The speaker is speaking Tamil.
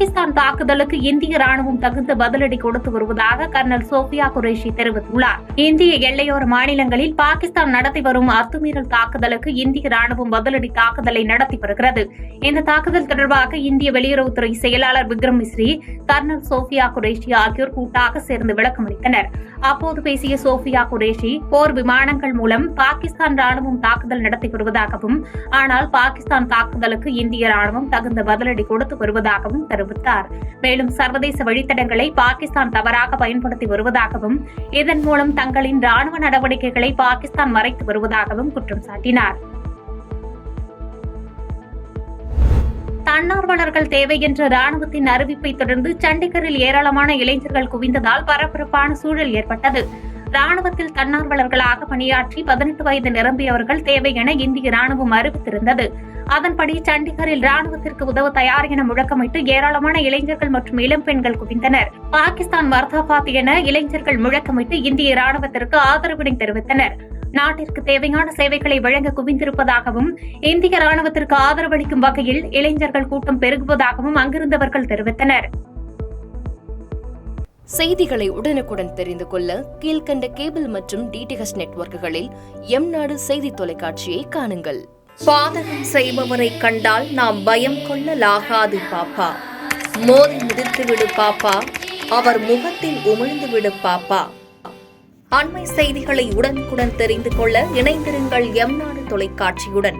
பாகிஸ்தான் தாக்குதலுக்கு இந்திய ராணுவம் தகுந்த பதிலடி கொடுத்து வருவதாக கர்னல் சோபியா குரேஷி தெரிவித்துள்ளார். இந்திய எல்லையோர மாநிலங்களில் பாகிஸ்தான் நடத்தி வரும் அத்துமீறல் தாக்குதலுக்கு இந்திய ராணுவம் பதிலடி தாக்குதலை நடத்தி வருகிறது. இந்த தாக்குதல் தொடர்பாக இந்திய வெளியுறவுத்துறை செயலாளர் விக்ரம் மிஸ்ரி, கர்னல் சோபியா குரேஷி ஆகியோர் கூட்டாக சேர்ந்து விளக்கமளித்தனர். அப்போது பேசிய சோபியா குரேஷி, போர் விமானங்கள் மூலம் பாகிஸ்தான் ராணுவம் தாக்குதல் நடத்தி வருவதாகவும், ஆனால் பாகிஸ்தான் தாக்குதலுக்கு இந்திய ராணுவம் தகுந்த பதிலடி கொடுத்து வருவதாகவும் தெரிவித்தார். மேலும் சர்வதேச வழித்தடங்களை பாகிஸ்தான் தவறாக பயன்படுத்தி வருவதாகவும், இதன் மூலம் தங்களின் ராணுவ நடவடிக்கைகளை பாகிஸ்தான் மறைத்து வருவதாகவும் குற்றம் சாட்டினார். தன்னார்வலர்கள் தேவை என்ற ராணுவத்தின் அறிவிப்பை தொடர்ந்து சண்டிகரில் ஏராளமான இளைஞர்கள் குவிந்ததால் பரபரப்பான சூழல் ஏற்பட்டது. ராணுவத்தில் தன்னார்வலர்களாக பணியாற்றி 18 வயது நிரம்பியவர்கள் தேவை என இந்திய ராணுவம் அறிவித்திருந்தது. அதன்படி சண்டிகரில் ராணுவத்திற்கு உதவ தயார் என முழக்கமிட்டு ஏராளமான இளைஞர்கள் மற்றும் இளம் பெண்கள் குவிந்தனர். பாகிஸ்தான் மர்தாபாத் என இளைஞர்கள் முழக்கமிட்டு இந்திய ராணுவத்திற்கு ஆதரவினை தெரிவித்தனர். நாட்டிற்கு தேவையான சேவைகளை வழங்க குவிந்திருப்பதாகவும், இந்திய ராணுவத்திற்கு ஆதரவளிக்கும் வகையில் இளைஞர்கள் கூட்டம் பெருகுவதாகவும் அங்கிருந்தவர்கள் தெரிவித்தனர். செய்திகளை உடனுக்குடன் தெரிந்து கொள்ள கீழ்கண்ட கேபிள் மற்றும் டிடிஎச் நெட்வொர்க்குகளில் எம்நாடு செய்தி தொலைக்காட்சியை காணுங்கள். பாதகம் செய்பவரை கண்டால் நாம் பயம் கொள்ளலாகாது பாப்பா. மோதி மிதித்துவிடு பாப்பா, அவர் முகத்தில் உமிழ்ந்துவிடு பாப்பா. அண்மை செய்திகளை உடனுக்குடன் தெரிந்து கொள்ள இணைந்திருங்கள் எம்நாடு தொலைக்காட்சியுடன்.